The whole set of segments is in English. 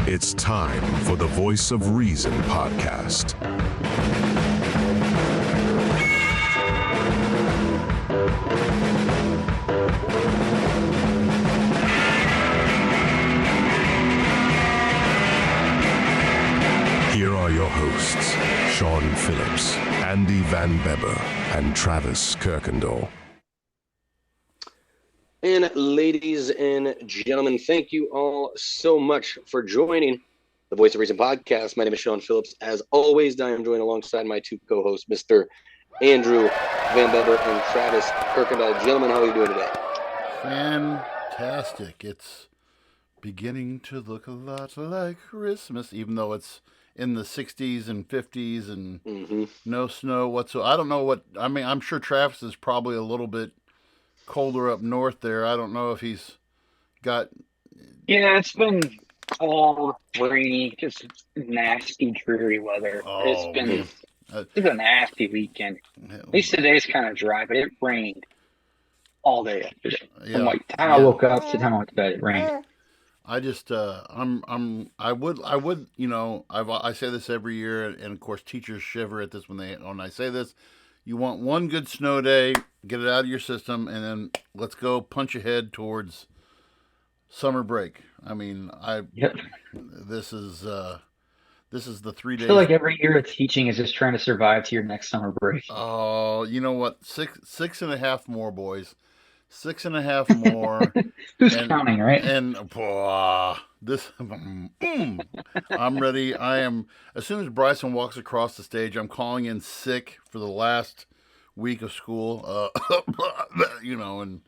It's time for the Voice of Reason podcast. Here are your hosts, Sean Phillips, Andy Van Beber, and Travis Kirkendall. And ladies and gentlemen, thank you all so much for joining the Voice of Reason podcast. My name is Sean Phillips. As always, I am joined alongside my two co-hosts, Mr. Andrew Van Beber and Travis Kirkendall. Gentlemen, how are you doing today? Fantastic. It's beginning to look a lot like Christmas, even though it's in the 60s and 50s and no snow whatsoever. I don't know what, I mean, I'm sure Travis is probably a little bit colder up north there. I don't know if he's got... Yeah, it's been cold, rainy, just nasty, dreary weather. It's a nasty weekend. At least today's kind of dry, but it rained all day yesterday. Yeah. From like the time I woke up to the time I went to bed, it rained. I just, I would, you know, I say this every year, and of course teachers shiver at this when I say this. You want one good snow day, get it out of your system, and then let's go punch ahead towards summer break. I mean, this is the 3 days. I feel like every year of teaching is just trying to survive to your next summer break. Oh, you know what? Six and a half more, boys. 6.5 more. Who's counting, right? And I'm ready. I am. As soon as Bryson walks across the stage, I'm calling in sick for the last week of school. You know, and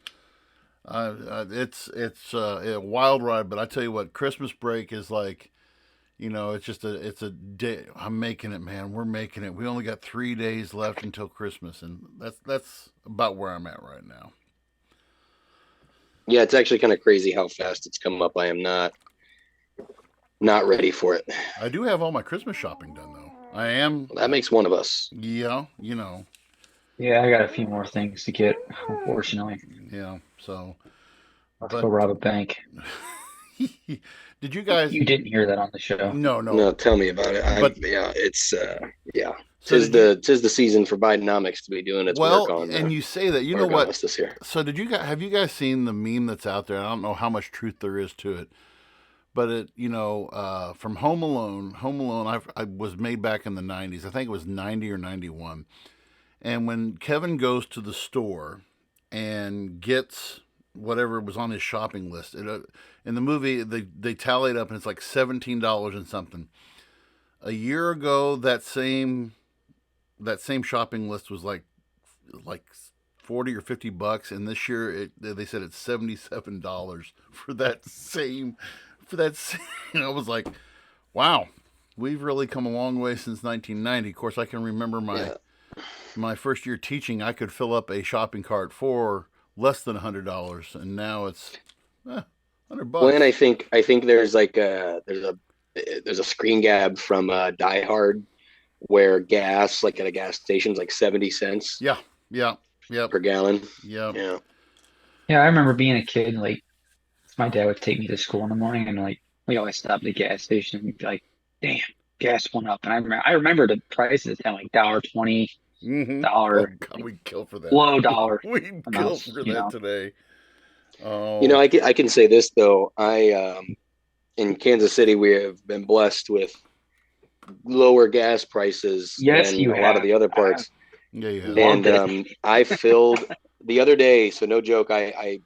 it's a wild ride. But I tell you what, Christmas break is like, you know, it's a day. I'm making it, man. We're making it. We only got 3 days left until Christmas, and that's about where I'm at right now. Yeah, it's actually kind of crazy how fast it's come up. I am not ready for it. I do have all my Christmas shopping done, though. I am. That makes one of us. Yeah, you know. Yeah, I got a few more things to get, unfortunately. Yeah, so. Let's go rob a bank. Did you guys? You didn't hear that on the show. No. Tell me about it. It's So tis the season for Bidenomics to be doing its work on. And you say that, you know what? This year. So have you guys seen the meme that's out there? I don't know how much truth there is to it, but it, you know, from Home Alone. I was made back in the 90s. I think it was 90 or 91. And when Kevin goes to the store and gets whatever was on his shopping list, in the movie they tally it up and it's like $17 and something. A year ago, that same shopping list was like $40 or $50, and this year they said it's $77 for that same. I was like, wow, we've really come a long way since 1990. Of course, I can remember my first year teaching. I could fill up a shopping cart for less than $100, and now it's $100. Well, and I think there's a screen grab from Die Hard where gas, like at a gas station, is like 70 cents. Yeah. Per gallon. Yeah. Yeah, I remember being a kid, like, my dad would take me to school in the morning, and like, we always stopped at the gas station, and we'd be like, damn, gas went up. And I remember the prices at like $1.20, dollar. Oh, God, we'd kill for that. Low dollar. We'd kill for that today. Oh. You know, I can say this though. In Kansas City, we have been blessed with lower gas prices than a lot of the other parts. Yeah, you have. And I filled the other day, so no joke. I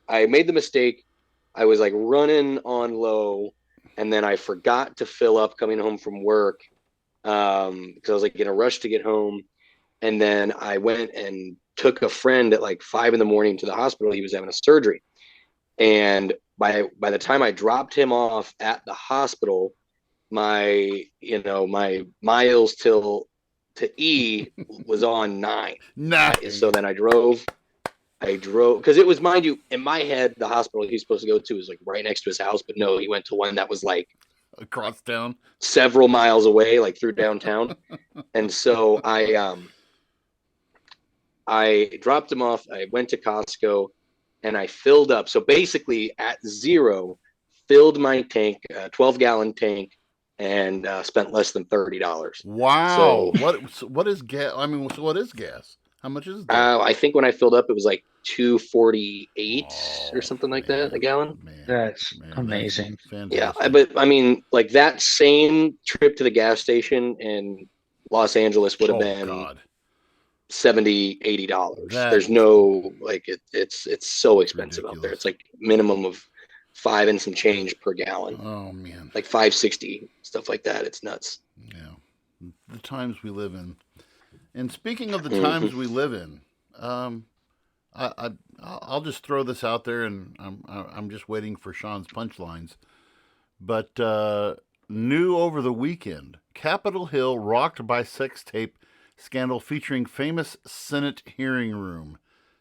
made the mistake. I was like running on low, and then I forgot to fill up coming home from work because I was like in a rush to get home. And then I went and took a friend at like 5 a.m. to the hospital. He was having a surgery. And by the time I dropped him off at the hospital, my miles to E was on 9. Nice. So then I drove because it was, mind you, in my head, the hospital he was supposed to go to was like right next to his house. But no, he went to one that was like across town, several miles away, like through downtown. And so I dropped him off. I went to Costco and I filled up. So basically at zero, filled my tank, 12-gallon tank, and spent less than $30. Wow. So what is gas? I mean, what is gas? How much is that? I think when I filled up, it was like 248 or Oh something like that a man, gallon. That's that's amazing. Yeah, fantastic. but I mean, like that same trip to the gas station in Los Angeles would have Oh been God, $70-$80. that There's no like it's so that's expensive out there. ridiculous. It's like minimum of 5 and some change per gallon, Oh man, like 5.60, stuff like that. It's nuts. yeah, the times we live in. And speaking of the Hmm. times we live in, um, I'll just throw this out there, and I'm just waiting for Sean's punchlines. But new over the weekend, Capitol Hill rocked by sex tape scandal featuring famous Senate hearing room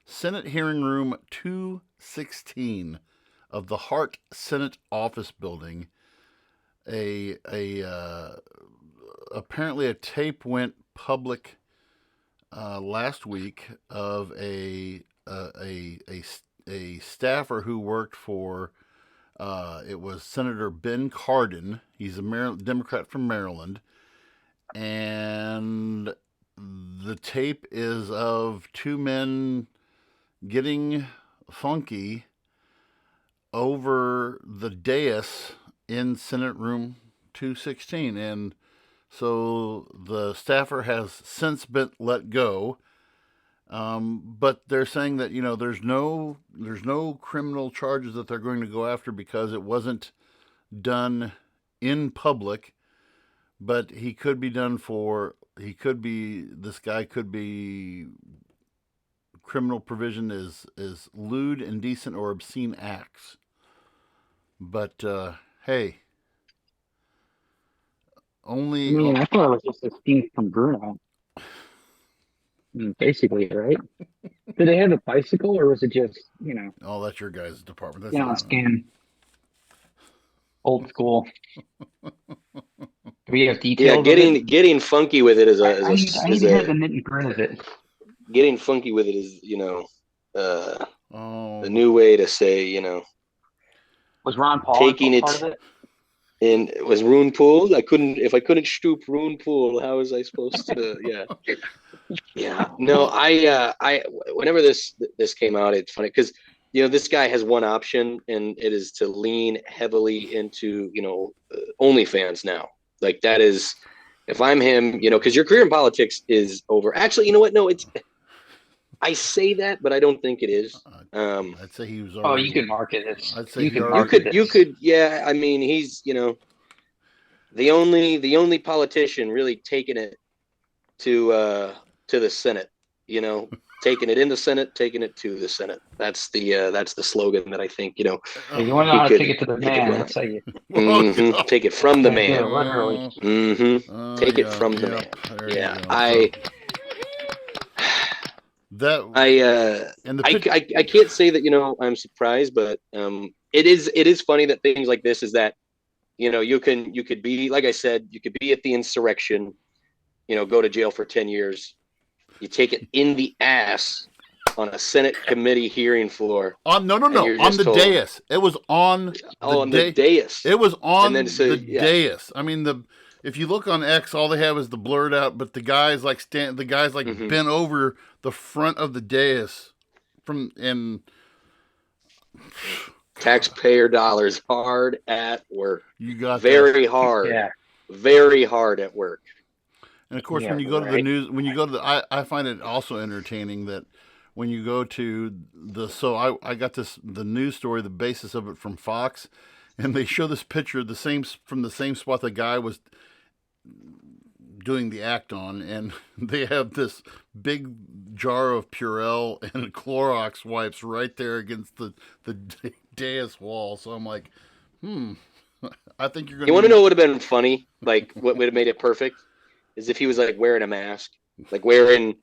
216 of the Hart Senate Office Building. A apparently a tape went public last week of a staffer who worked for it was Senator Ben Cardin. He's a Democrat from Maryland, and the tape is of two men getting funky over the dais in Senate Room 216, and so the staffer has since been let go. But they're saying that there's no criminal charges that they're going to go after because it wasn't done in public. But he could be done for. He could be. This guy could be. Criminal provision is lewd, indecent, or obscene acts. But hey, I only. mean, I thought it was just a scheme from Bruno. I mean, basically, right? Did they have a bicycle, or was it just, Oh, that's your guys' department. scam, old school? Do we have Yeah, details of it? getting funky with it I need to hear the nit and grit of it. getting funky with it is the Oh, new way to say Was Ron Paul taking part it of it? in. It was Rune Pool. If I couldn't stoop Rune Pool, how was I supposed to? Yeah. No, well, I whenever this came out, it's funny because this guy has one option, and it is to lean heavily into OnlyFans now. Like that is, if I'm him, because your career in politics is over. Actually, you know what? No, I say that, but I don't think it is. I'd say he was Oh, you already. can market this. I'd say You he can already. market you this. could, yeah. I mean, he's the only politician really taking it to the Senate. Taking it in the Senate, taking it to the Senate. That's the slogan that I think If you want to know he how to take could it to the he could man, run on. that's how you Take it from the do man. it, literally. Take it Yeah, from the yep. man. There Yeah, you go. I That and the I pitch. I can't say that I'm surprised, but it is funny that things like this is that you could be, like I said, you could be at the insurrection, go to jail for 10 years. You take it in the ass on a Senate committee hearing floor. No, And you're on just the told, dais. It was on on the dais. It was And then on so the yeah. dais. I mean, if you look on X, all they have is the blurred out, but the guys bent over the front of the dais and Taxpayer dollars hard at work. you got very that. hard. Yeah. Very hard at work. And of course, Yeah, when you go to the right. news, when you go to I find it also entertaining that when you go to I got the news story, the basis of it from Fox, and they show this picture from the same spot the guy was doing the act on, and they have this big jar of Purell and Clorox wipes right there against the dais wall. So I'm like, I think you're going to. You want to know what would have been funny? Like what would have made it perfect is if he was like wearing a mask, like wearing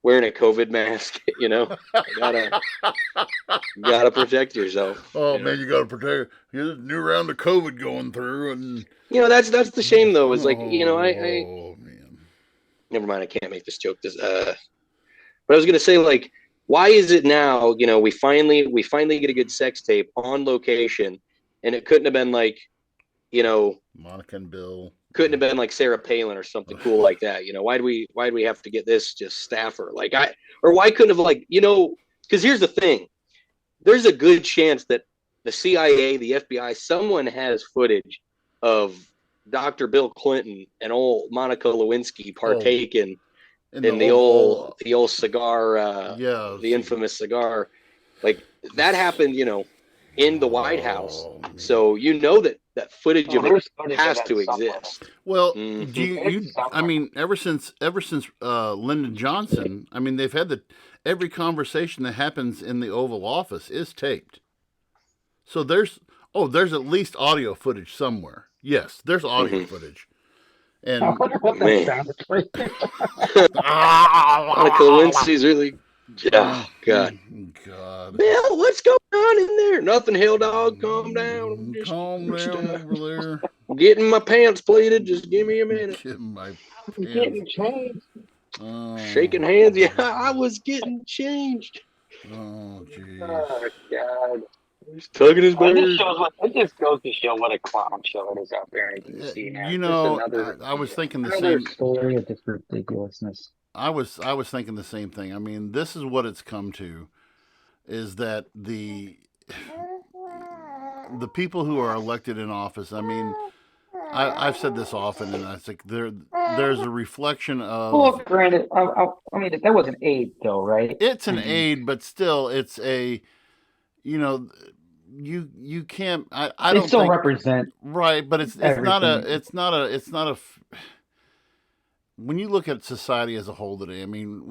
a COVID mask. Gotta protect yourself. Oh man, you got to protect. Here's a new round of COVID going through, and that's the shame though. Is like oh man. Never mind. I can't make this joke. But I was gonna say, like, why is it now? We finally get a good sex tape on location, and it couldn't have been like, Monica and Bill. Couldn't have been like Sarah Palin or something cool like that. Why do we have to get this just staffer? Or why couldn't have because here's the thing. There's a good chance that the CIA, the FBI, someone has footage of Dr. Bill Clinton and old Monica Lewinsky partaking in the old cigar, the infamous cigar. Like that happened, in the White House. So that footage of it has to exist. Well, I mean, ever since Lyndon Johnson, I mean, they've had every conversation that happens in the Oval Office is taped. So there's at least audio footage somewhere. Yes, there's audio footage. And I wonder what that sounded like. Monica Lewinsky's really. Oh, God. Bill, what's going on in there? Nothing, hell dog. Calm down. Calm down over there. Getting my pants pleated. Just give me a minute. Getting changed. Shaking hands. Yeah, I was getting changed. Oh, geez. Oh, God. He's tugging his beard. It just goes to show what a clown show it is out there. I was thinking the same story of just ridiculousness. I was thinking the same thing. I mean, this is what it's come to, is that the people who are elected in office. I mean, I've said this often, and I think there's a reflection of. Well, granted, I mean that was an aid, though, right? It's an aid, but still, it's a, you can't. I don't. They still represent right, but it's not a. When you look at society as a whole today, I mean,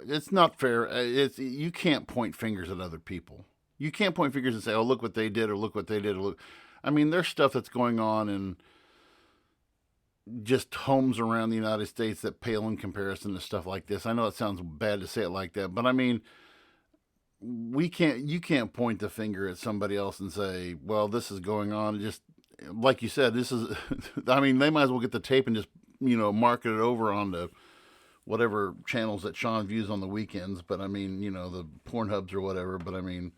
it's not fair. You can't point fingers at other people. You can't point fingers and say, "Oh, look what they did," or "Look what they did." Or look, I mean, there's stuff that's going on in just homes around the United States that pale in comparison to stuff like this. I know it sounds bad to say it like that, but I mean, you can't point the finger at somebody else and say, "Well, this is going on." Just like you said, this is. I mean, they might as well get the tape and just market it over onto whatever channels that Sean views on the weekends. But I mean, the Pornhubs or whatever. But I mean,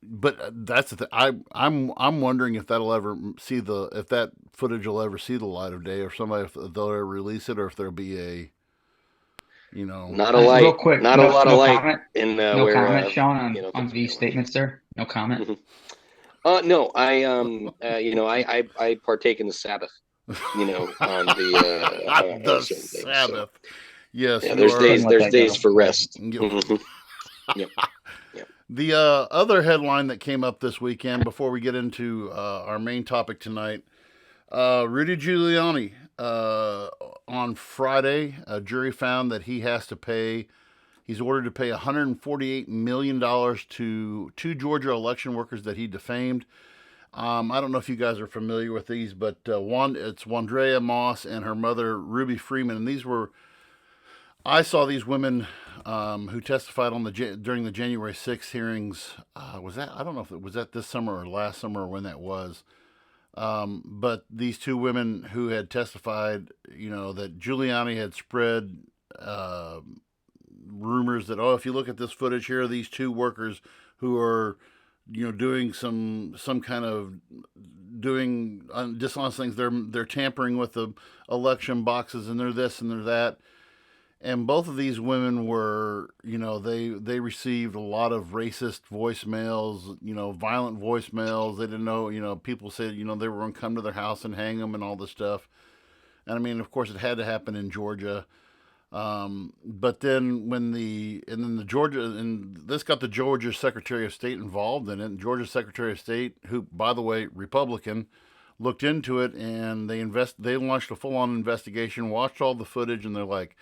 that's the thing. I'm wondering if that'll ever if that footage will ever see the light of day, or if they'll ever release it, or if there'll be a, not a light, real quick, not a lot of light comment, in no comment, Sean, on these statements there. No comment. No, I partake in the Sabbath. On the the Sabbath. So. Yes. Yeah, there's days for rest. Yep. The other headline that came up this weekend, before we get into our main topic tonight, Rudy Giuliani. On Friday, a jury found that he's ordered to pay $148 million to two Georgia election workers that he defamed. I don't know if you guys are familiar with these, but it's Wandrea Moss and her mother, Ruby Freeman. And I saw these women who testified during the January 6th hearings. I don't know if it was this summer or last summer or when that was. But these two women who had testified, that Giuliani had spread rumors that, if you look at this footage, here are these two workers who are doing some kind of dishonest things. They're tampering with the election boxes, and they're this and they're that. And both of these women were, they received a lot of racist voicemails, violent voicemails. They didn't know, people said, they were going to come to their house and hang them and all this stuff. And I mean, of course, it had to happen in Georgia. But then this got the Georgia Secretary of State involved in it. And Georgia Secretary of State, who, by the way, Republican, looked into it, and they launched a full-on investigation, watched all the footage, and they're like,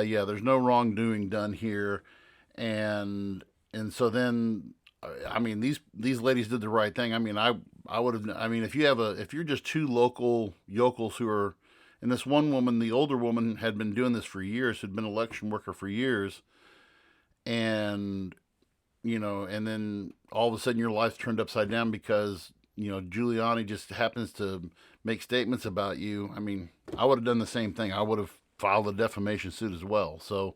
yeah, there's no wrongdoing done here. And so then, I mean, these ladies did the right thing. I mean, I would have, I mean, if you're just two local yokels who are, and this one woman, the older woman, had been doing this for years, had been an election worker for years. And, and then all of a sudden your life turned upside down because, Giuliani just happens to make statements about you. I mean, I would have done the same thing. I would have filed a defamation suit as well. So,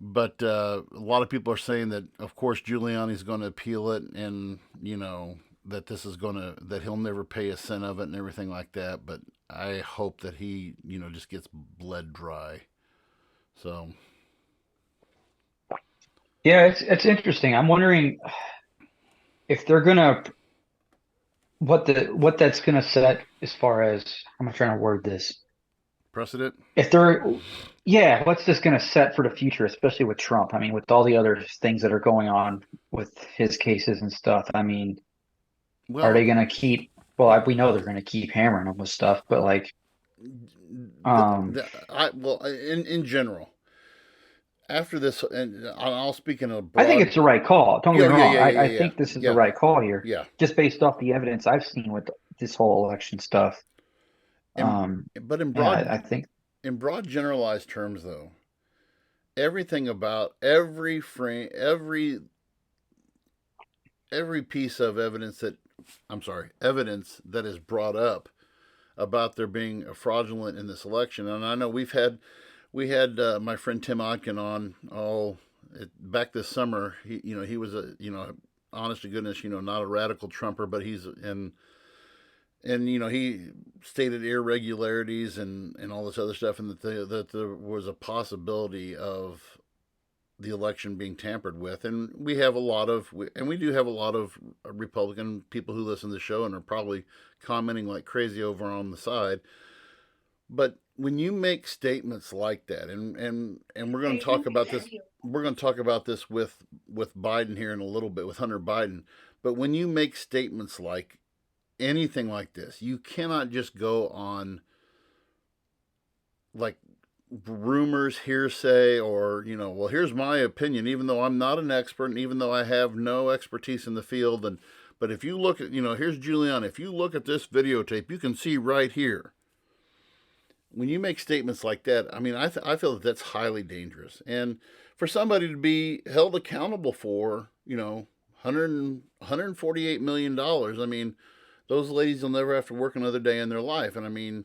But a lot of people are saying that, of course, Giuliani's going to appeal it, and that this is that he'll never pay a cent of it and everything like that. But I hope that he, just gets bled dry. So. Yeah, it's interesting. I'm wondering if they're gonna what that's gonna set as far as how am I trying to word this? Precedent? If they're Yeah, what's this gonna set for the future, especially with Trump? I mean, with all the other things that are going on with his cases and stuff. I mean, are they gonna keep? Well, we know they're gonna keep hammering him with stuff, but like, in general, after this, and I'll speak in a broad. I think it's the right call. Don't get me wrong. I think this is the right call here. Yeah. Just based off the evidence I've seen with this whole election stuff. But in broad, I think in broad generalized terms, though, everything about every frame, every piece of evidence that is brought up about there being a fraudulent in this election, and I know we had my friend Tim Odkin on back this summer. He was honest to goodness, not a radical Trumper, but he's and he stated irregularities and all this other stuff, and that there was a possibility of the election being tampered with. And we do have a lot of Republican people who listen to the show and are probably commenting like crazy over on the side. But when you make statements like that, and we're going to talk about this, with Biden here in a little bit, with Hunter Biden. But when you make statements like anything like this, you cannot just go on like rumors, hearsay, or well, here's my opinion, even though I'm not an expert and even though I have no expertise in the field. But if you look at, here's Giuliani, if you look at this videotape, you can see right here. When you make statements like that, I mean, I feel that that's highly dangerous. And for somebody to be held accountable for, $148 million, I mean, those ladies will never have to work another day in their life. And I mean,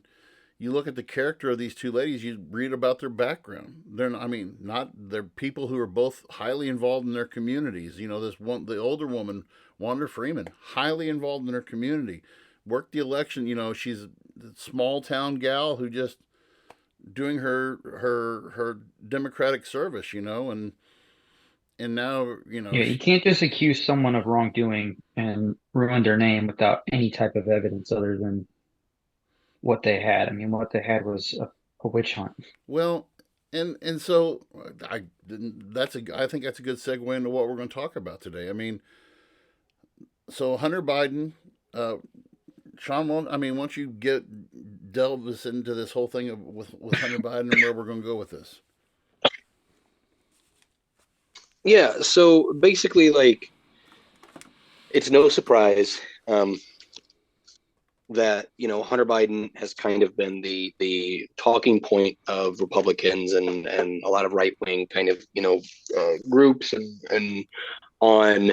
you look at the character of these two ladies, you read about their background. They're people who are both highly involved in their communities. The older woman, Wanda Freeman, highly involved in her community, worked the election. She's a small town gal who just doing her democratic service, and now, Yeah, you can't just accuse someone of wrongdoing and ruin their name without any type of evidence other than what they had. I mean, what they had was a witch hunt. Well, and so I think that's a good segue into what we're going to talk about today. I mean, so Hunter Biden, Sean, once you delve us into this whole thing with Hunter Biden and where we're going to go with this. Yeah, so basically, like, it's no surprise that Hunter Biden has kind of been the talking point of Republicans and a lot of right wing kind of groups and on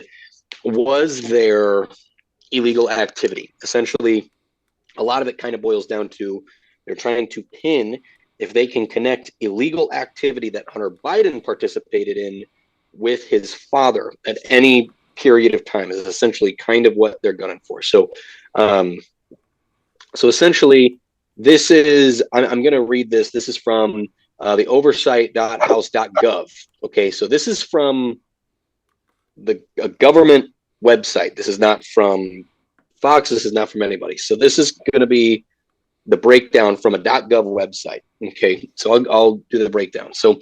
was there illegal activity. Essentially, a lot of it kind of boils down to they're trying to pin if they can connect illegal activity that Hunter Biden participated in with his father at any period of time is essentially kind of what they're gunning for. So essentially, this is, I'm going to read this. This is from the oversight.house.gov. Okay, so this is from a government website. This is not from Fox. This is not from anybody. So this is going to be the breakdown from a .gov website. Okay, so I'll do the breakdown. So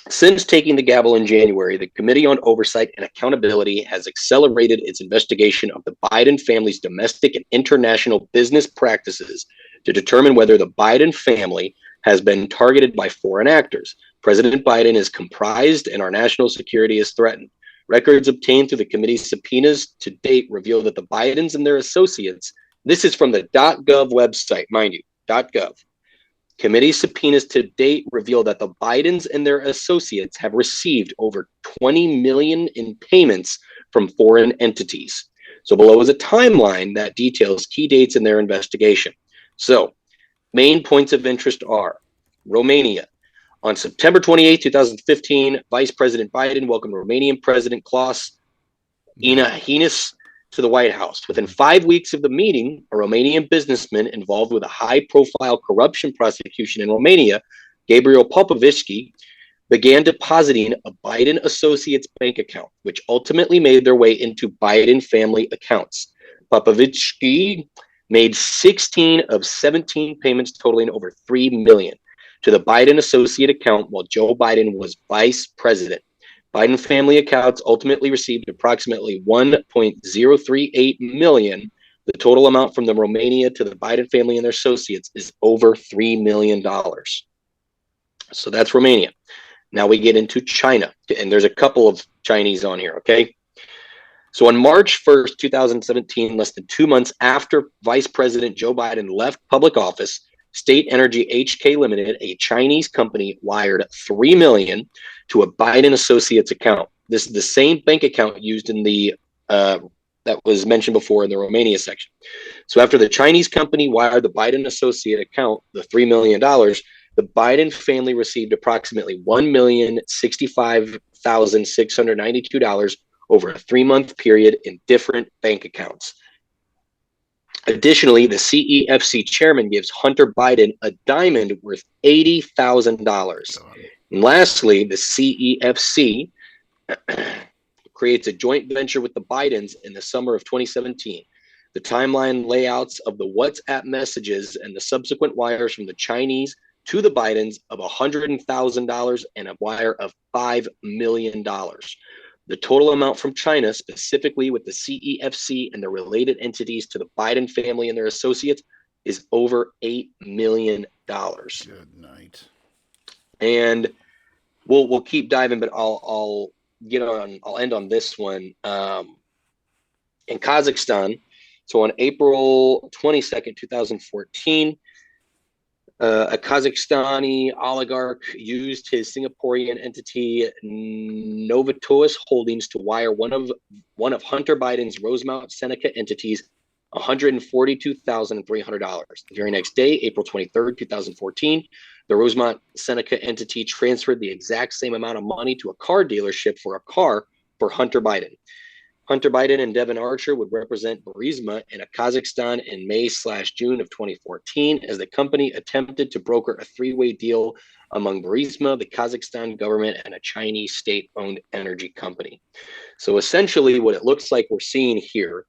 since taking the gavel in January, the Committee on Oversight and Accountability has accelerated its investigation of the Biden family's domestic and international business practices to determine whether the Biden family has been targeted by foreign actors. President Biden is comprised and our national security is threatened. Records obtained through the committee's subpoenas to date reveal that the Bidens and their associates, this is from the .gov website, mind you, .gov. Committee subpoenas to date reveal that the Bidens and their associates have received over $20 million in payments from foreign entities. So below is a timeline that details key dates in their investigation. So main points of interest are Romania. On September 28, 2015, Vice President Biden welcomed Romanian President Klaus Iohannis to the White House. Within 5 weeks of the meeting, a Romanian businessman involved with a high-profile corruption prosecution in Romania, Gabriel Popovitsky, began depositing a Biden Associates bank account, which ultimately made their way into Biden family accounts. Popovitsky made 16 of 17 payments totaling over $3 million to the Biden Associate account while Joe Biden was vice president. Biden family accounts ultimately received approximately $1.038 million. The total amount from the Romania to the Biden family and their associates is over $3 million. So that's Romania. Now we get into China, and there's a couple of Chinese on here, okay? So on March 1st, 2017, less than 2 months after Vice President Joe Biden left public office, State Energy HK Limited, a Chinese company, wired $3 million to a Biden Associates account. This is the same bank account used in the that was mentioned before in the Romania section. So after the Chinese company wired the Biden Associate account, the $3 million, the Biden family received approximately $1,065,692 over a 3-month period in different bank accounts. Additionally, the CEFC chairman gives Hunter Biden a diamond worth $80,000. And lastly, the CEFC creates a joint venture with the Bidens in the summer of 2017. The timeline layouts of the WhatsApp messages and the subsequent wires from the Chinese to the Bidens of $100,000 and a wire of $5 million. The total amount from China, specifically with the CEFC and the related entities to the Biden family and their associates, is over $8 million. Good night. And we'll keep diving, but I'll end on this one. In Kazakhstan, so on April 22nd, 2014, a Kazakhstani oligarch used his Singaporean entity Novatois Holdings to wire one of Hunter Biden's Rosemount Seneca entities $142,300. The very next day, April 23rd, 2014, the Rosemount Seneca entity transferred the exact same amount of money to a car dealership for a car for Hunter Biden. Hunter Biden and Devin Archer would represent Burisma in Kazakhstan in May/June of 2014 as the company attempted to broker a three-way deal among Burisma, the Kazakhstan government, and a Chinese state-owned energy company. So essentially what it looks like we're seeing here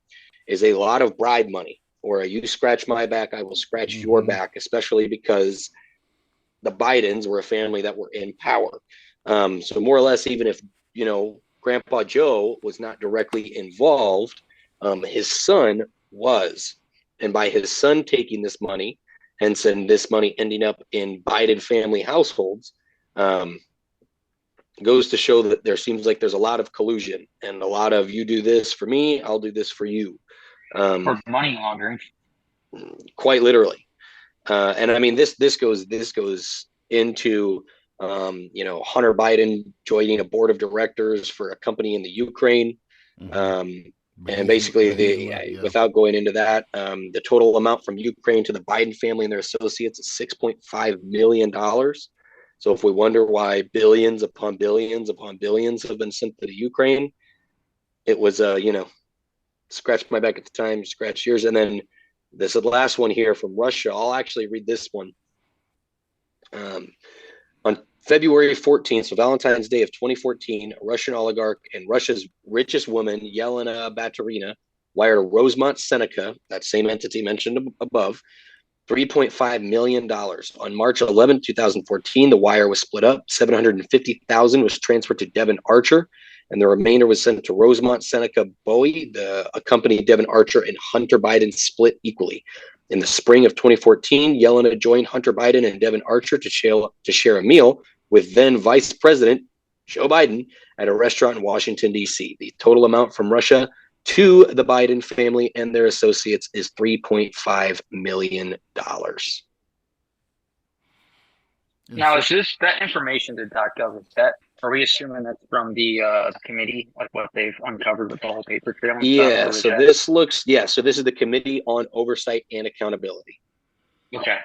is a lot of bribe money, or a you scratch my back, I will scratch your back, especially because the Bidens were a family that were in power. So more or less, even if, Grandpa Joe was not directly involved, his son was. And by his son taking this money, hence and this money ending up in Biden family households, goes to show that there seems like there's a lot of collusion and a lot of you do this for me, I'll do this for you. For money laundering. Quite literally. And I mean, this goes into Hunter Biden joining a board of directors for a company in the Ukraine. And basically, without going into that, the total amount from Ukraine to the Biden family and their associates is $6.5 million. So if we wonder why billions upon billions upon billions have been sent to the Ukraine, it was, scratched my back at the time, scratch yours. And then this is the last one here from Russia. I'll actually read this one. On February 14th, so Valentine's Day of 2014, a Russian oligarch and Russia's richest woman, Yelena Baturina, wired a Rosemont Seneca, that same entity mentioned above, $3.5 million. On March 11, 2014, the wire was split up. $750,000 was transferred to Devin Archer, and the remainder was sent to Rosemont Seneca Bowie, a company Devin Archer and Hunter Biden split equally. In the spring of 2014, Yelena joined Hunter Biden and Devin Archer to share a meal with then Vice President Joe Biden at a restaurant in Washington, D.C. The total amount from Russia to the Biden family and their associates is $3.5 million. Now, is that information that Gov is that? Are we assuming that's from the committee, like what they've uncovered with the whole paper trail? Yeah. So this is the Committee on Oversight and Accountability. Okay.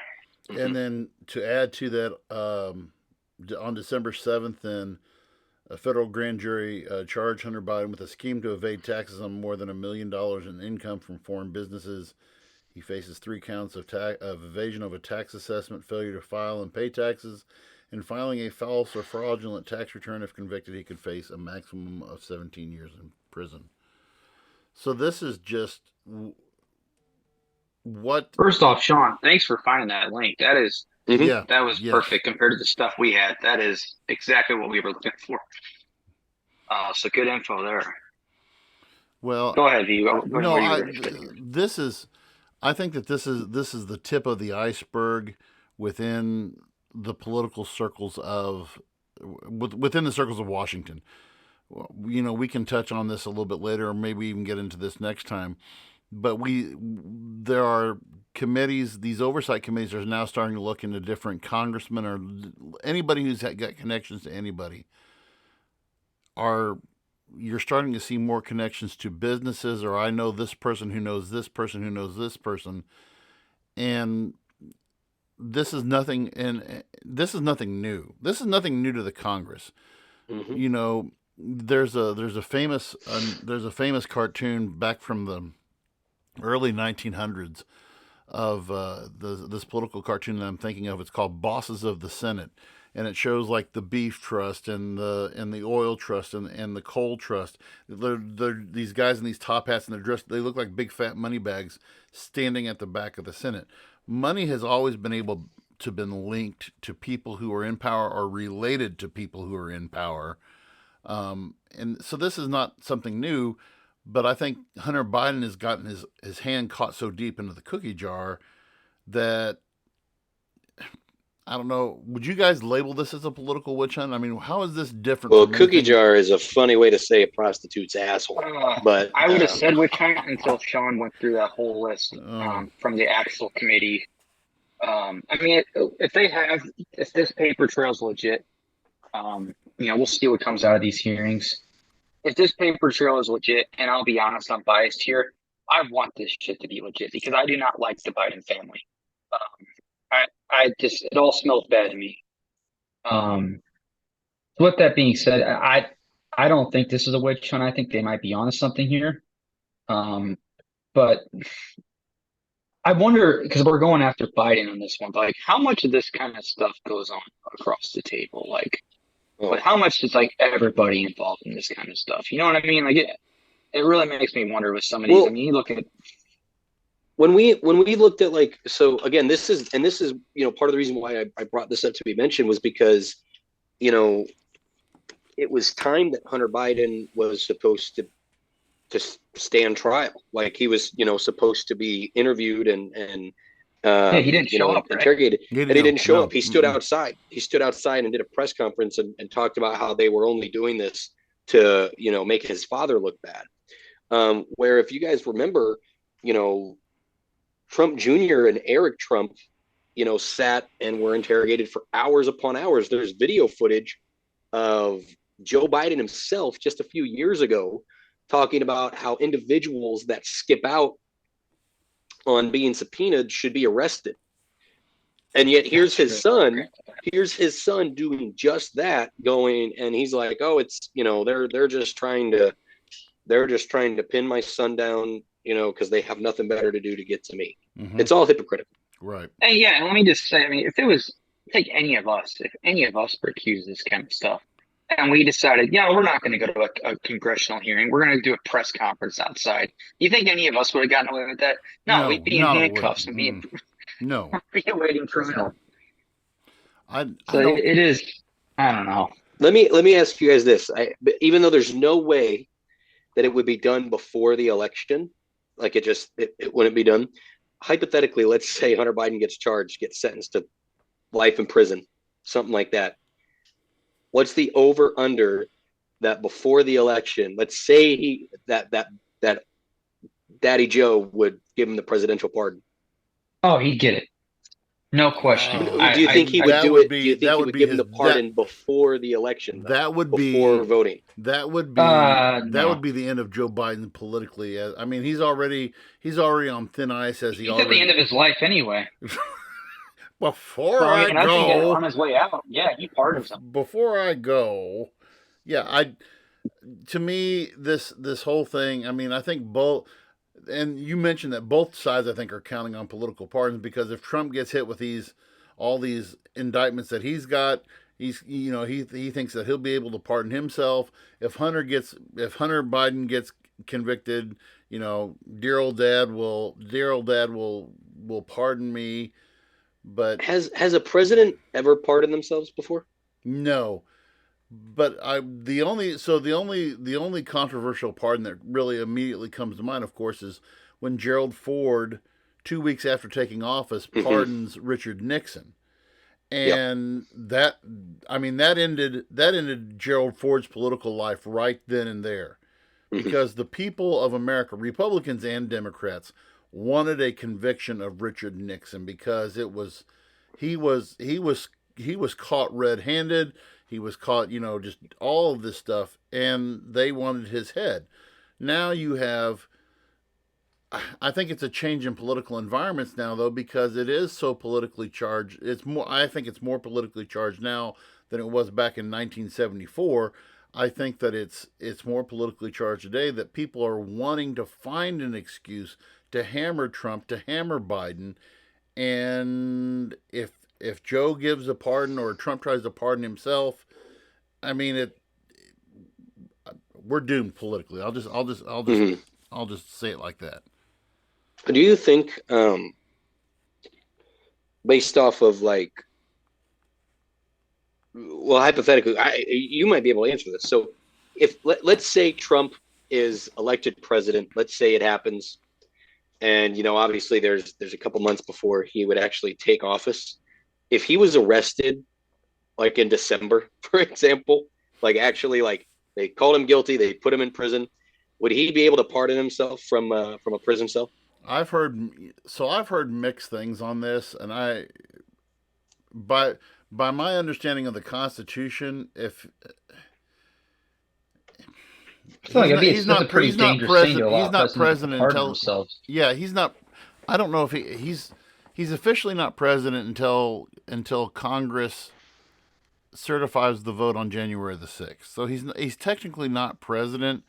And then to add to that, on December 7th, then a federal grand jury charged Hunter Biden with a scheme to evade taxes on more than $1 million in income from foreign businesses. He faces 3 counts of evasion of a tax assessment, failure to file and pay taxes, and filing a false or fraudulent tax return. If convicted, he could face a maximum of 17 years in prison. So this is just what. First off, Sean, thanks for finding that link. That is, Yeah, that was perfect compared to the stuff we had. That is exactly what we were looking for. So good info there. Well, go ahead, V. This is. I think that this is the tip of the iceberg within the political circles within the circles of Washington. You know, we can touch on this a little bit later, or maybe even get into this next time. But there are committees. These oversight committees are now starting to look into different congressmen or anybody who's got connections to anybody. You're starting to see more connections to businesses, or I know this person who knows this person who knows this person, and this is nothing. And this is nothing new. This is nothing new to the Congress. Mm-hmm. You know, there's a famous cartoon back from the early 1900s of this political cartoon that I'm thinking of. It's called Bosses of the Senate. And it shows like the beef trust and the oil trust and the coal trust. They're these guys in these top hats and they're dressed. They look like big fat money bags standing at the back of the Senate. Money has always been able to been linked to people who are in power or related to people who are in power. And so this is not something new, but I think Hunter Biden has gotten his hand caught so deep into the cookie jar that. I don't know. Would you guys label this as a political witch hunt? I mean, how is this different? Well, cookie jar is a funny way to say a prostitute's asshole. But I would have said witch hunt until Sean went through that whole list from the actual committee. I mean, if this paper trail is legit, we'll see what comes out of these hearings. If this paper trail is legit, and I'll be honest, I'm biased here. I want this shit to be legit because I do not like the Biden family. It all smells bad to me. With that being said, I don't think this is a witch hunt. I think they might be onto something here. But I wonder, because we're going after Biden on this one, but like how much of this kind of stuff goes on across the table? But how much is like everybody involved in this kind of stuff? You know what I mean? Like it really makes me wonder with some of these. I mean, you look at when we looked at so again, this is part of the reason why I brought this up to be mentioned was because, it was time that Hunter Biden was supposed to stand trial. Like he was, supposed to be interviewed and he didn't show up, interrogated, and he didn't show up. He stood outside. He stood outside and did a press conference and talked about how they were only doing this to, make his father look bad. Where if you guys remember, Trump Jr. and Eric Trump, sat and were interrogated for hours upon hours. There's video footage of Joe Biden himself just a few years ago talking about how individuals that skip out on being subpoenaed should be arrested. And yet here's his son doing just that, going, and he's like, oh, it's, they're just trying to pin my son down, because they have nothing better to do to get to me. Mm-hmm. It's all hypocritical. Right. And let me just say, I mean, if any of us were accused of this kind of stuff, and we decided, we're not going to go to a congressional hearing, we're going to do a press conference outside. You think any of us would have gotten away with that? No, we'd be in handcuffs and be awaiting trial. It is. I don't know. Let me ask you guys this. Even though there's no way that it would be done before the election, like it wouldn't be done. Hypothetically, let's say Hunter Biden gets charged, gets sentenced to life in prison, something like that. What's the over under that before the election? Let's say that Daddy Joe would give him the presidential pardon. Oh, he'd get it. No question. Do you think he would do it? Do you think he would give him the pardon before the election? Before voting. That would be the end of Joe Biden politically. I mean, he's already on thin ice as he's at the end of his life anyway. Before So, I and I think go, on his way out, yeah, he pardons him. before I go, yeah, to me this whole thing. I mean, I think both, and you mentioned that both sides I think are counting on political pardons, because if Trump gets hit with all these indictments that he's got, he thinks that he'll be able to pardon himself. If Hunter Biden gets convicted, dear old dad will pardon me. But has a president ever pardoned themselves before? no. But the only controversial pardon that really immediately comes to mind, of course, is when Gerald Ford, 2 weeks after taking office, pardons Richard Nixon, and that ended Gerald Ford's political life right then and there, because the people of America, Republicans and Democrats, wanted a conviction of Richard Nixon, because he was caught red-handed. He was caught, just all of this stuff, and they wanted his head. Now I think it's a change in political environments now, though, because it is so politically charged. I think it's more politically charged now than it was back in 1974. I think that it's more politically charged today, that people are wanting to find an excuse to hammer Trump, to hammer Biden, and if Joe gives a pardon or Trump tries to pardon himself, I mean we're doomed politically. I'll just say it like that. Do you think, based off of hypothetically, you might be able to answer this. So, if let's say Trump is elected president, let's say it happens, and obviously there's a couple months before he would actually take office. If he was arrested, like in December, for example, they called him guilty, they put him in prison, would he be able to pardon himself from a prison cell? I've heard mixed things on this, and by my understanding of the Constitution, if he's not president until he's not. I don't know if he's officially not president until Congress certifies the vote on January the 6th. So he's technically not president.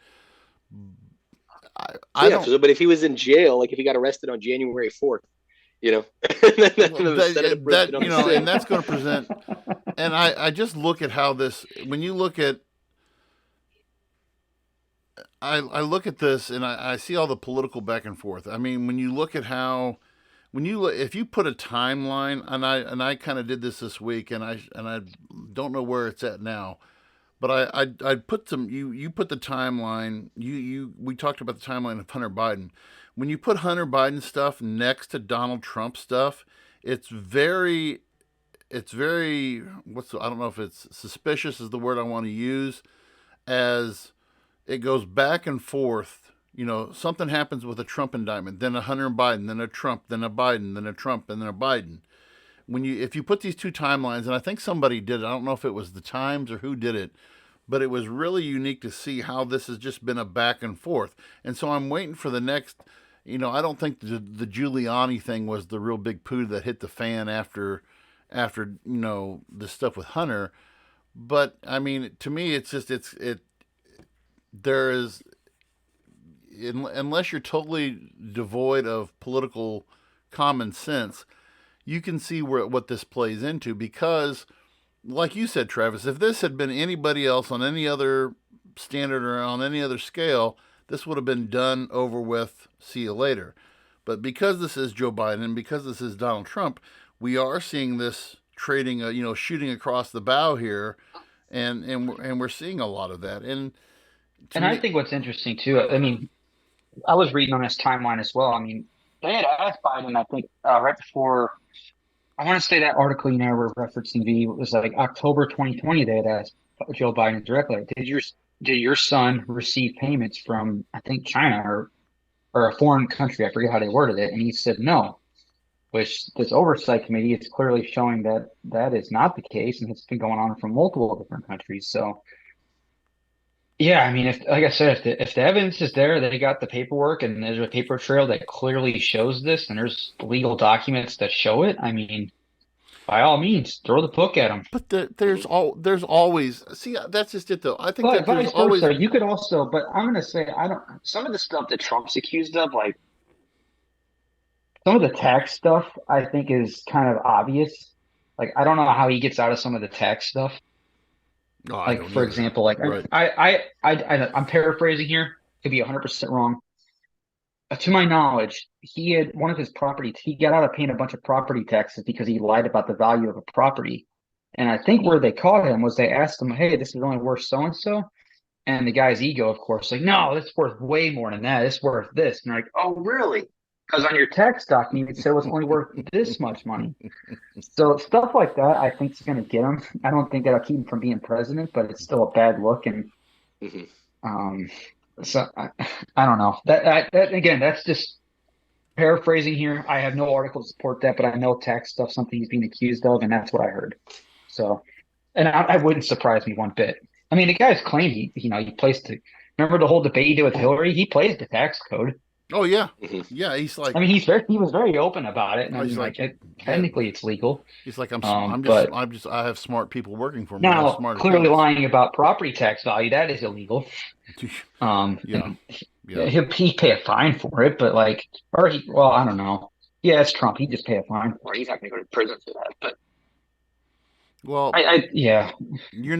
But if he was in jail, like if he got arrested on January 4th, and that's going to present. And I just look at how this. When you look at, I look at this and I see all the political back and forth. I mean, when you look at how, if you put a timeline, and I kind of did this week, and I don't know where it's at now. But I'd put some. You put the timeline. We talked about the timeline of Hunter Biden. When you put Hunter Biden stuff next to Donald Trump stuff, it's very. I don't know if it's suspicious is the word I want to use, as it goes back and forth. Something happens with a Trump indictment, then a Hunter Biden, then a Trump, then a Biden, then a Trump, and then a Biden. If you put these two timelines, and I think somebody did it, I don't know if it was the Times or who did it, but it was really unique to see how this has just been a back and forth. And so I'm waiting for the next, I don't think the Giuliani thing was the real big poo that hit the fan after the stuff with Hunter. But I mean, to me, it's just, there is, unless you're totally devoid of political common sense, you can see what this plays into, because, like you said, Travis, if this had been anybody else on any other standard or on any other scale, this would have been done, over with, see you later. But because this is Joe Biden and because this is Donald Trump, we are seeing this trading, shooting across the bow here, and we're seeing a lot of that. And I think what's interesting too, I mean, I was reading on this timeline as well. I mean, they had asked Biden, I think, right before. I want to say that article we're referencing was like October 2020. They had asked Joe Biden directly, did your son receive payments from, I think, China or a foreign country? I forget how they worded it. And he said no, which this oversight committee is clearly showing that is not the case. And it's been going on from multiple different countries. So, yeah, I mean, like I said, if the evidence is there, they got the paperwork, and there's a paper trail that clearly shows this, and there's legal documents that show it. I mean, by all means, throw the book at them. But there's always see that's just it though. I think that there's vice always versa, you could also. But I'm gonna say I don't. Some of the stuff that Trump's accused of, like some of the tax stuff, I think is kind of obvious. Like I don't know how he gets out of some of the tax stuff. no, I Like don't for either. example, like Right. I'm paraphrasing here. Could be 100% wrong. To my knowledge, he had one of his properties. He got out of paying a bunch of property taxes because he lied about the value of a property. And I think where they caught him was they asked him, "Hey, this is only worth so and so." And the guy's ego, of course, like, "No, it's worth way more than that. It's worth this." And they're like, "Oh, really?" Because on your tax document, it said it was only worth this much money. So stuff like that, I think, is going to get him. I don't think that'll keep him from being president, but it's still a bad look. And um, so I don't know. That again, that's just paraphrasing here. I have no article to support that, but I know tax stuff something he's being accused of, and that's what I heard. So, and I wouldn't surprise me one bit. I mean, the guy's claimed he plays the. Remember the whole debate he did with Hillary? He plays the tax code. Oh yeah, yeah. He's like, I mean, he was very open about it, and I mean, he's like, like, technically it's legal. he's like, But I have smart people working for me. I have now, smart clearly accountants. lying about property tax value, that is illegal. Yeah, yeah. He'd pay a fine for it, but like, well, I don't know. Yeah, it's Trump. He'd just pay a fine for it. He's not going to go to prison for that. But Well, yeah, I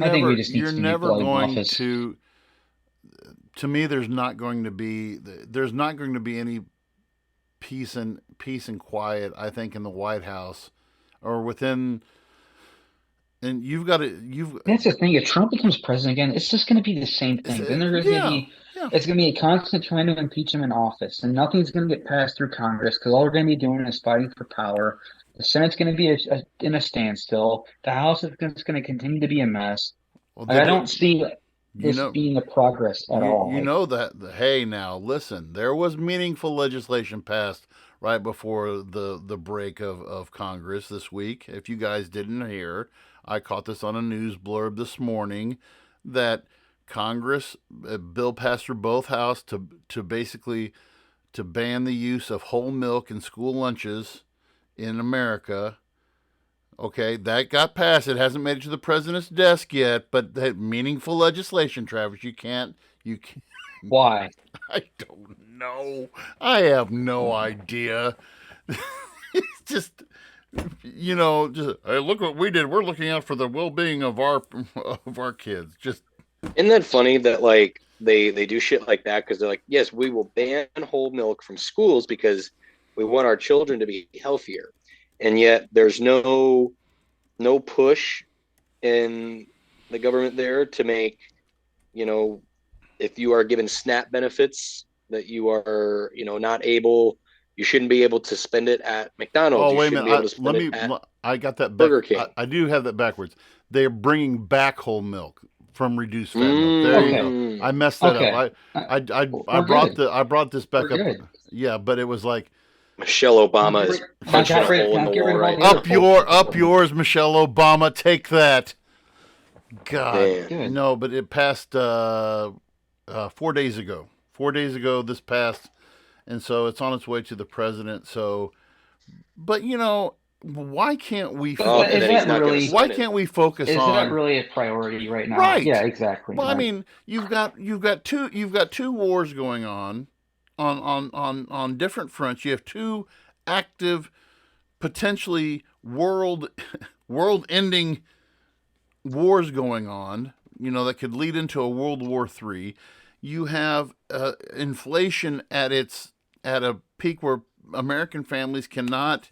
think we just need you're some never bloody going office. to me there's not going to be any peace and quiet, I think, in the White House or within. And That's the thing. If Trump becomes president again, it's just going to be the same thing. Then there's going to be it's going to be a constant trying to impeach him in office, and nothing's going to get passed through Congress because all we're going to be doing is fighting for power. The Senate's going to be in a standstill. The House is going to continue to be a mess. well, I don't see this know being a progress at all. you know that hey, now listen, there was meaningful legislation passed right before the break of Congress this week. If you guys didn't hear, I caught this on a news blurb this morning that Congress a bill passed through both houses to basically to ban the use of whole milk in school lunches in America. Okay, that got passed. It hasn't made it to the president's desk yet, but that meaningful legislation, Travis. You can't. Why? I don't know. I have no idea. It's just, just hey, look what we did. We're looking out for the well-being of our kids. Just isn't that funny that like they do shit like that because they're like, yes, we will ban whole milk from schools because we want our children to be healthier, and yet there's no push in the government there to make, if you are given SNAP benefits that you are, you shouldn't be able to spend it at McDonald's. oh, wait a shouldn't minute. be able to spend it at I got that Burger King. I do have that backwards. They're bringing back whole milk from reduced fat milk. There you go. I messed that up. I brought this back up. Yeah, but it was like Michelle Obama is punching a hole in the wall right now. Up yours, Michelle Obama. Take that. God, Man. no, but it passed 4 days ago. 4 days ago, this passed, and so it's on its way to the president. So, but why can't we? Why can't we focus on? Is that really a priority right now? Right. Yeah, exactly. Well, right. I mean, you've got two wars going on different fronts. You have two active, potentially world-ending wars going on. That could lead into a World War III. You have inflation at a peak where American families cannot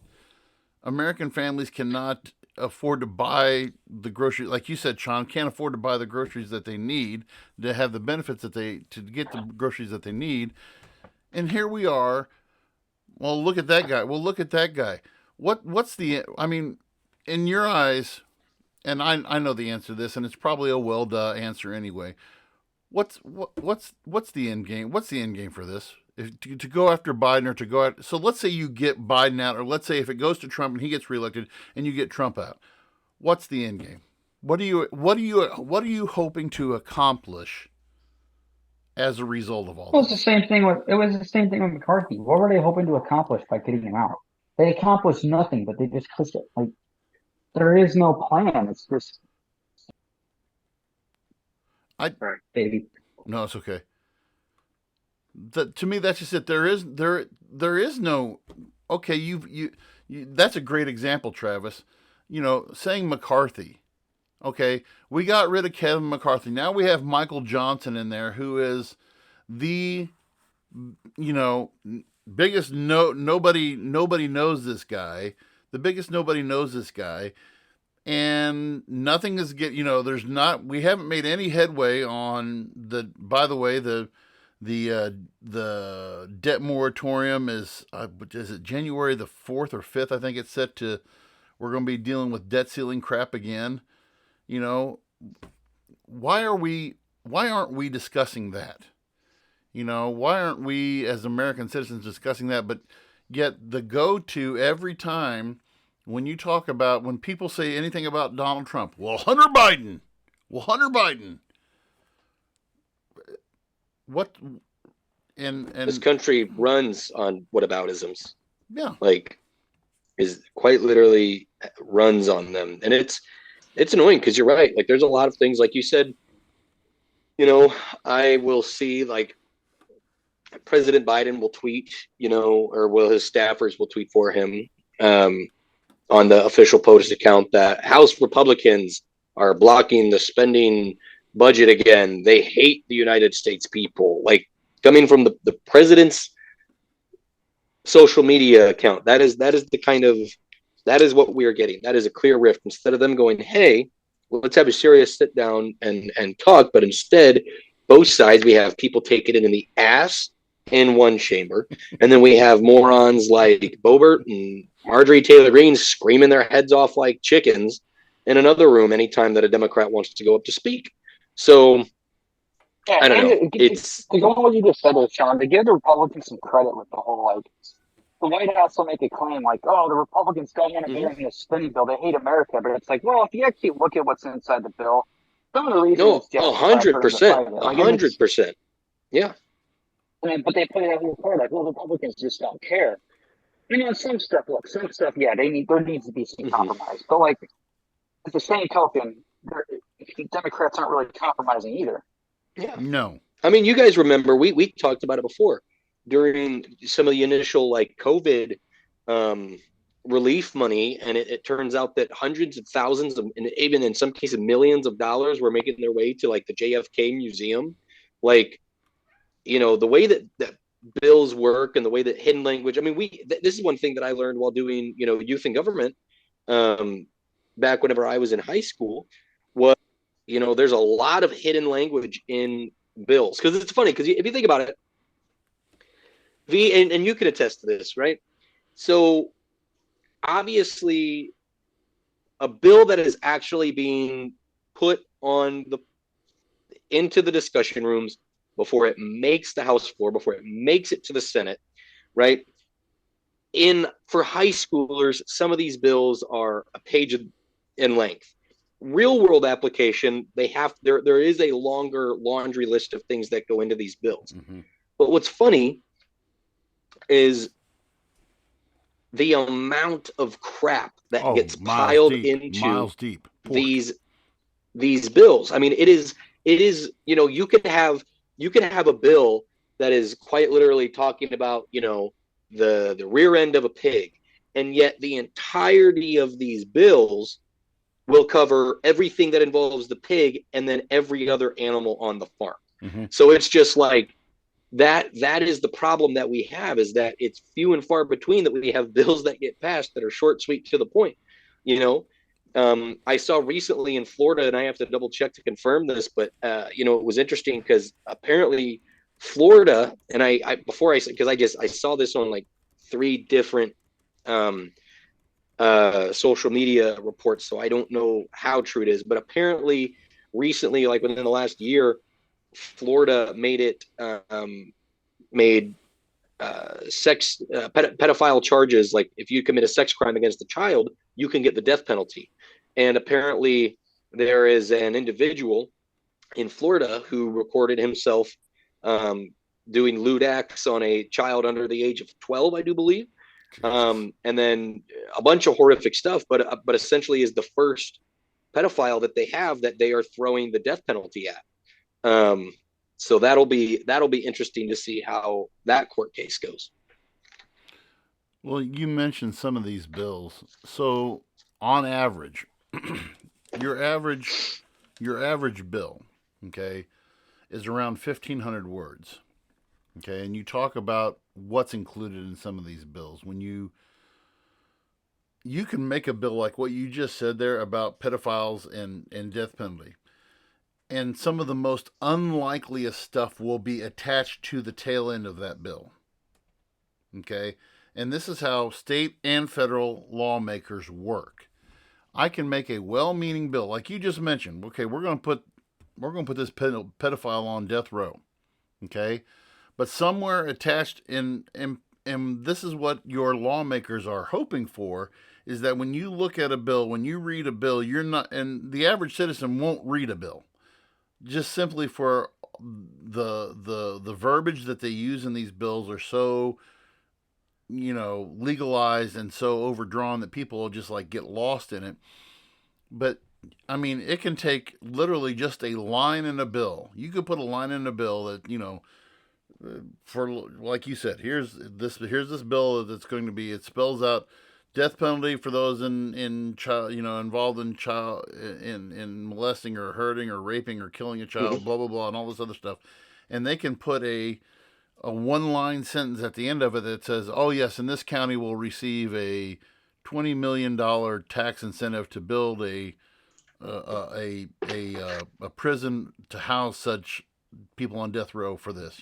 afford to buy the groceries, like you said, Sean, can't afford to buy the groceries that they need to have the benefits to get the groceries that they need. And here we are. Well, look at that guy. What's I mean, in your eyes, and I know the answer to this, and it's probably a well duh answer anyway. What's the end game? What's the end game for this? To go after Biden or to go out. So let's say you get Biden out, or let's say if it goes to Trump and he gets reelected and you get Trump out. What's the end game? What are you hoping to accomplish as a result of all this? It was the same thing with McCarthy. What were they hoping to accomplish by getting him out? They accomplished nothing, but they just pushed it. Like There is no plan. It's just I right, baby. no, it's okay. To me, that's just it. There is no. Okay, you. That's a great example, Travis. Saying McCarthy. Okay, we got rid of Kevin McCarthy. Now we have Michael Johnson in there, who is the you know biggest nobody knows this guy. The biggest nobody knows this guy, and nothing is there's not we haven't made any headway on the by the way the debt moratorium is it January the 4th or 5th. I think it's set to. We're going to be dealing with debt ceiling crap again. you know why aren't we discussing that? Why aren't we as American citizens discussing that? But yet the go-to every time when people say anything about Donald Trump, Hunter Biden, what and This country runs on whataboutisms. yeah, Like, is quite literally runs on them, and it's annoying because you're right. Like, there's a lot of things, like you said. I will see, like, President Biden will tweet, or will his staffers will tweet for him, on the official POTUS account, that House Republicans are blocking the spending budget again. They hate the United States people. Like, coming from the president's social media account, that is what we are getting. That is a clear rift. Instead of them going, hey, let's have a serious sit down and talk, but instead, both sides, we have people taking it in the ass in one chamber, and then we have morons like Boebert and Marjorie Taylor Greene screaming their heads off like chickens in another room anytime that a Democrat wants to go up to speak. So Yeah, I don't know. It's going on what you just said, Sean. To give the Republicans some credit with the whole, like, the White House will make a claim like, "Oh, the Republicans don't want to vote in this spending bill; they hate America." But it's like, well, if you actually look at what's inside the bill, some of the reasons no, it's justified for them to 100%, fight it. Like, and it's 100%. Yeah. but they put it out here for like, well, Republicans just don't care. Some stuff. Look, some stuff. Yeah, there needs to be some compromise. But like, at the same token, Democrats aren't really compromising either. Yeah. no. I mean, you guys remember we talked about it before during some of the initial, like, COVID relief money, and it turns out that hundreds of thousands of, and even in some cases millions of dollars, were making their way to, like, the JFK Museum. Like, the way that bills work and the way that hidden language. I mean, this is one thing that I learned while doing youth and government, back whenever I was in high school, was there's a lot of hidden language in bills, because it's funny, because if you think about it, and you can attest to this, right? So obviously, a bill that is actually being put into the discussion rooms before it makes the House floor, before it makes it to the Senate, right? For high schoolers, some of these bills are a page in length. Real world application, there is a longer laundry list of things that go into these bills. Mm-hmm. But what's funny is the amount of crap that gets piled into these bills. I mean, it is you can have a bill that is quite literally talking about the rear end of a pig, and yet the entirety of these bills will cover everything that involves the pig and then every other animal on the farm. Mm-hmm. So it's just like that is the problem that we have, is that it's few and far between that we have bills that get passed that are short, sweet, to the point. I saw recently in Florida, and I have to double check to confirm this, but it was interesting because apparently Florida, and because I saw this on like 3 different social media reports, so I don't know how true it is, but apparently recently, like within the last year, Florida made pedophile charges. Like, if you commit a sex crime against a child, you can get the death penalty. And apparently there is an individual in Florida who recorded himself doing lewd acts on a child under the age of 12, I do believe. And then a bunch of horrific stuff, but essentially is the first pedophile that they have that they are throwing the death penalty at. So that'll be interesting to see how that court case goes. Well, you mentioned some of these bills. So, on average, your average bill, okay, is around 1,500 words. Okay, and you talk about what's included in some of these bills. When you can make a bill like what you just said there about pedophiles and death penalty. And some of the most unlikeliest stuff will be attached to the tail end of that bill. Okay? And this is how state and federal lawmakers work. I can make a well-meaning bill, like you just mentioned. Okay, we're going to put this pedophile on death row. Okay? But somewhere attached in this is what your lawmakers are hoping for, is that when you look at a bill, when you read a bill, you're not, and the average citizen won't read a bill, just simply for the verbiage that they use in these bills are so, legalized and so overdrawn that people will just like get lost in it. But I mean, it can take literally just a line in a bill. You could put a line in a bill that, for, like you said, here's this bill that's going to be, it spells out death penalty for those in child, involved in child in molesting or hurting or raping or killing a child, blah blah blah, and all this other stuff. And they can put a one-line sentence at the end of it that says, "Oh yes, and this county will receive a $20 million tax incentive to build a prison to house such people on death row for this."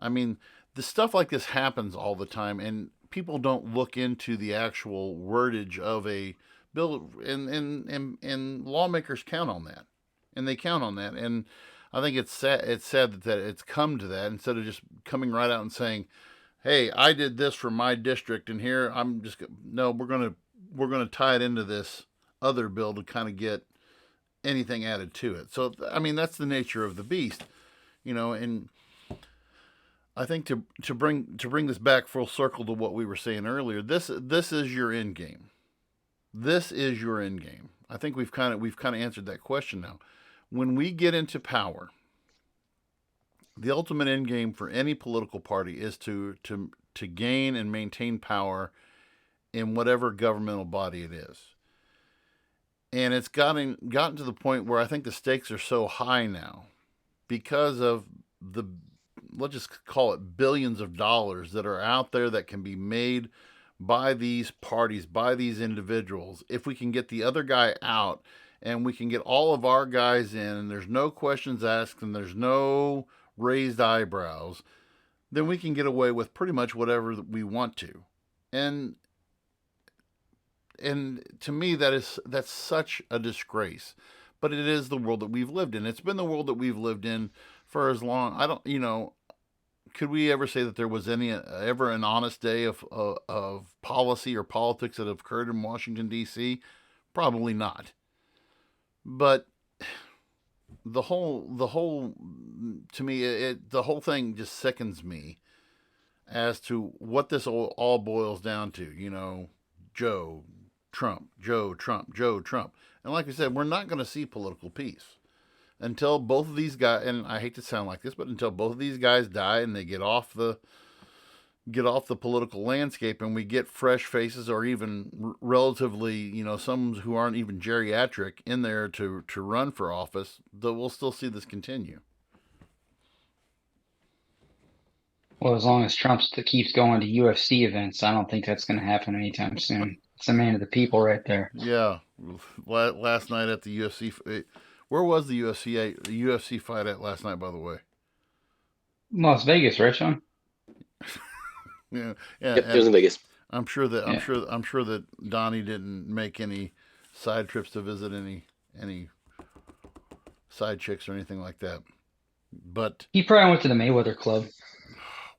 I mean, the stuff like this happens all the time, and people don't look into the actual wordage of a bill, and lawmakers count on that, and they count on that, and I think it's sad that it's come to that, instead of just coming right out and saying, "Hey, I did this for my district, and here I'm just no, we're gonna tie it into this other bill to kind of get anything added to it." So I mean, that's the nature of the beast, and I think to bring this back full circle to what we were saying earlier, this is your end game. This is your end game. I think we've kind of answered that question now. When we get into power, the ultimate end game for any political party is to gain and maintain power in whatever governmental body it is. And it's gotten to the point where I think the stakes are so high now because of the, let's just call it, billions of dollars that are out there that can be made by these parties, by these individuals. If we can get the other guy out and we can get all of our guys in, and there's no questions asked and there's no raised eyebrows, then we can get away with pretty much whatever we want to. And to me, that's such a disgrace. But it is the world that we've lived in. It's been the world that we've lived in for as long. I don't, could we ever say that there was ever an honest day of policy or politics that have occurred in Washington, D.C.? Probably not. But the whole to me, the whole thing just sickens me as to what this all boils down to. Joe Trump. And like I said, we're not going to see political peace until both of these guys, and I hate to sound like this, but until both of these guys die and they get off the political landscape, and we get fresh faces, or even relatively, some who aren't even geriatric in there to run for office, that we'll still see this continue. Well, as long as Trump keeps going to UFC events, I don't think that's going to happen anytime soon. It's a man of the people right there. Yeah. Last night at the UFC, where was the UFC fight at last night, by the way? Las Vegas, right, Sean? Yeah. Yep, it was in Vegas. I'm sure that Donnie didn't make any side trips to visit any side chicks or anything like that. But he probably went to the Mayweather Club.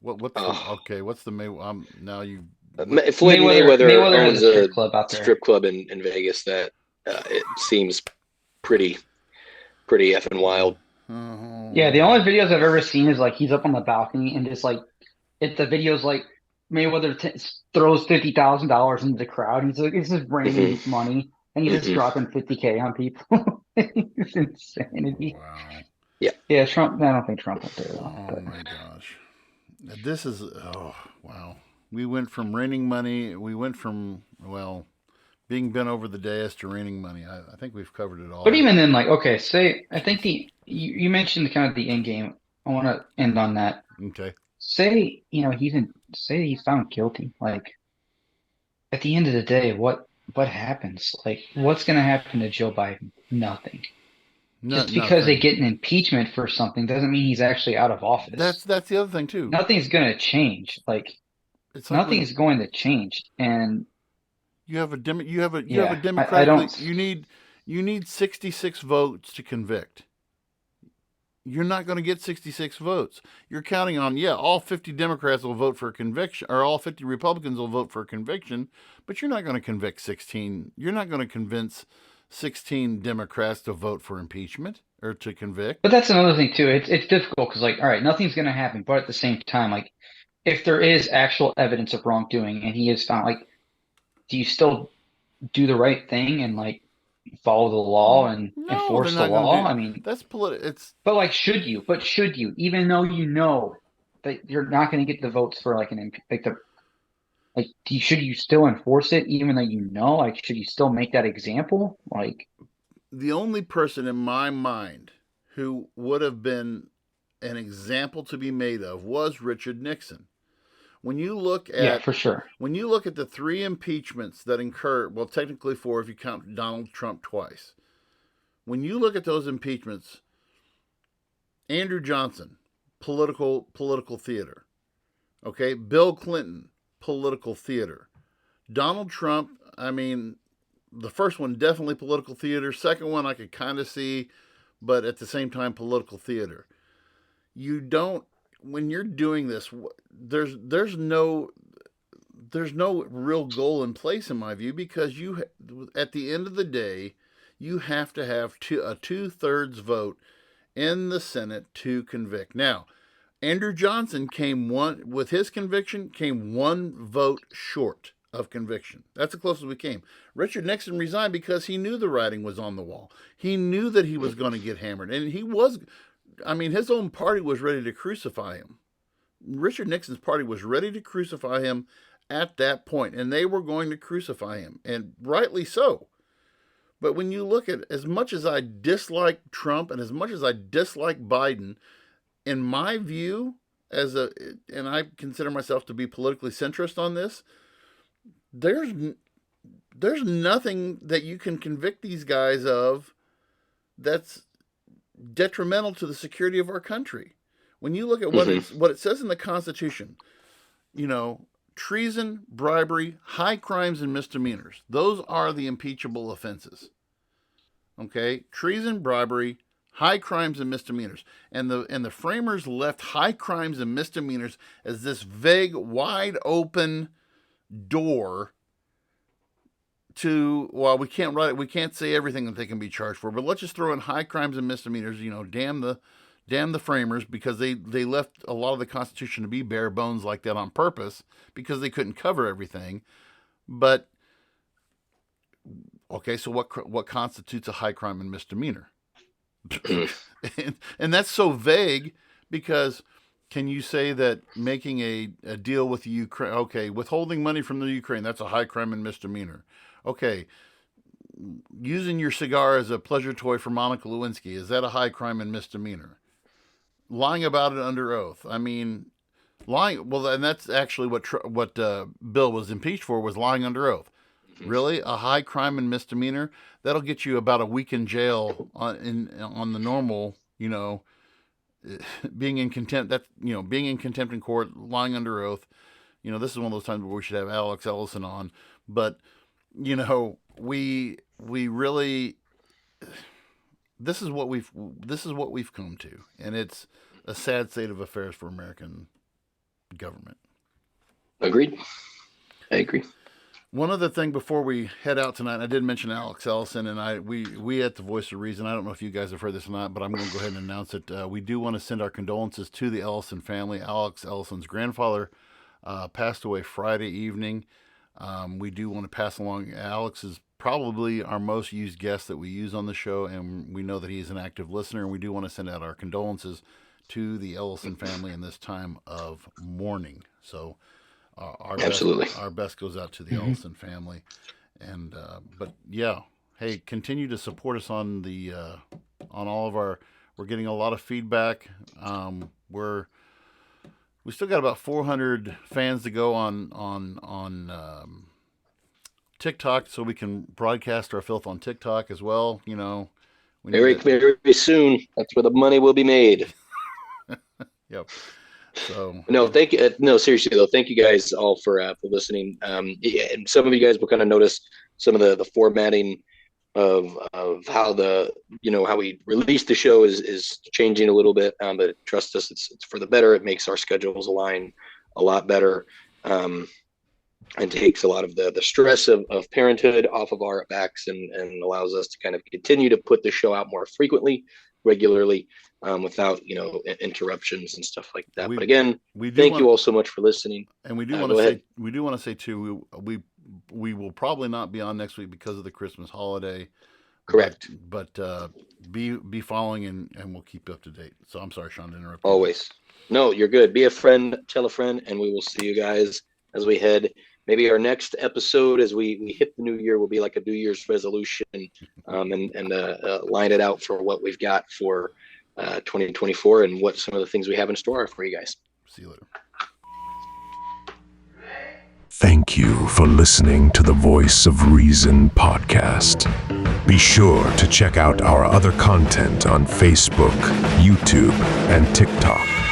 What's the Mayweather? Now you. Floyd Mayweather owns a strip club in Vegas that it seems pretty effing wild. Yeah, the only videos I've ever seen is like he's up on the balcony and just like the video's like Mayweather throws $50,000 into the crowd. He's like, "This is raining money," and he's just dropping $50K on people. It's insanity. Wow. Yeah. Trump. I don't think Trump will do it. Oh my gosh, this is wow. We went from raining money. We went from being bent over the dais to raining money. I think we've covered it all. But even then, like, okay, say I think you mentioned kind of the end game. I want to end on that. Okay. Say say he's found guilty. Like at the end of the day, what happens? Like what's going to happen to Joe Biden? Nothing. Just because they get an impeachment for something doesn't mean he's actually out of office. That's the other thing too. Nothing's going to change. Like nothing is going to change. And you have a Democratic. You need 66 votes to convict. You're not going to get 66 votes. You're counting on, all 50 Democrats will vote for a conviction, or all 50 Republicans will vote for a conviction, but you're not going to convict 16. You're not going to convince 16 Democrats to vote for impeachment or to convict. But that's another thing, too. It's difficult because, like, all right, nothing's going to happen. But at the same time, like, if there is actual evidence of wrongdoing and he is found, like, do you still do the right thing and, like, follow the law and enforce the law? I mean, that's political. But like, should you? Even though you know that you're not going to get the votes for should you still enforce it even though you know? Like, should you still make that example? Like, the only person in my mind who would have been an example to be made of was Richard Nixon. When you look at for sure. When you look at the 3 impeachments that occurred, well, technically 4 if you count Donald Trump twice. When you look at those impeachments, Andrew Johnson, political theater. Okay, Bill Clinton, political theater. Donald Trump, I mean, the first one definitely political theater. Second one I could kind of see, but at the same time political theater. When you're doing this, there's no real goal in place in my view, because at the end of the day, you have to have a 2/3 vote in the Senate to convict. Now, Andrew Johnson with his conviction came 1 vote short of conviction. That's the closest we came. Richard Nixon resigned because he knew the writing was on the wall. He knew that he was going to get hammered, and his own party was ready to crucify him. Richard Nixon's party was ready to crucify him at that point, and they were going to crucify him, and rightly so. But when you look at, as much as I dislike Trump and as much as I dislike Biden, in my view, and I consider myself to be politically centrist on this, there's nothing that you can convict these guys of that's detrimental to the security of our country. When you look at what it says in the Constitution, treason, bribery, high crimes, and misdemeanors. Those are the impeachable offenses. Okay? Treason, bribery, high crimes, and misdemeanors. And the framers left high crimes and misdemeanors as this vague, wide open door to, we can't write it, we can't say everything that they can be charged for, but let's just throw in high crimes and misdemeanors. Damn the framers, because they left a lot of the Constitution to be bare bones like that on purpose, because they couldn't cover everything. But okay, so what constitutes a high crime and misdemeanor? and that's so vague, because can you say that making a deal with the Ukraine, okay, withholding money from the Ukraine, that's a high crime and misdemeanor. Okay, using your cigar as a pleasure toy for Monica Lewinsky, is that a high crime and misdemeanor? Lying about it under oath. I mean, lying. Well, and that's actually what Bill was impeached for, was lying under oath. Really, a high crime and misdemeanor? That'll get you about a week in jail on the normal. Being in contempt. Being in contempt in court, lying under oath. This is one of those times where we should have Alex Ellison on. But we really. This is what we've come to, and it's a sad state of affairs for American government. Agreed. I agree. One other thing before we head out tonight, I did mention Alex Ellison, and we at the Voice of Reason, I don't know if you guys have heard this or not, but I'm going to go ahead and announce it. We do want to send our condolences to the Ellison family. Alex Ellison's grandfather passed away Friday evening. We do want to pass along, Alex is probably our most used guest that we use on the show, and we know that he's an active listener, and we do want to send out our condolences to the Ellison family in this time of mourning. So Absolutely. Our best goes out to the Ellison family. And but yeah, hey, continue to support us on the on all of our. We're getting a lot of feedback. We still got about 400 fans to go on TikTok, so we can broadcast our filth on TikTok as well. You know, very soon. That's where the money will be made. Yep. So no, thank you. No, seriously though, thank you guys all for listening. And some of you guys will kind of notice some of the formatting of how how we release the show is changing a little bit. But trust us, it's for the better. It makes our schedules align a lot better, and takes a lot of the stress of parenthood off of our backs, and allows us to kind of continue to put the show out more frequently, regularly, without interruptions and stuff like that. But again, thank you all so much for listening. And we do want to say too, we will probably not be on next week because of the Christmas holiday. Correct. But be following, and we'll keep you up to date. So I'm sorry, Sean, to interrupt. Always. No, you're good. Be a friend, tell a friend, and we will see you guys as we head. Maybe our next episode, as we hit the new year, will be like a New Year's resolution, and line it out for what we've got for 2024 and what some of the things we have in store are for you guys. See you later. Thank you for listening to the Voice of Reason podcast. Be sure to check out our other content on Facebook, YouTube, and TikTok.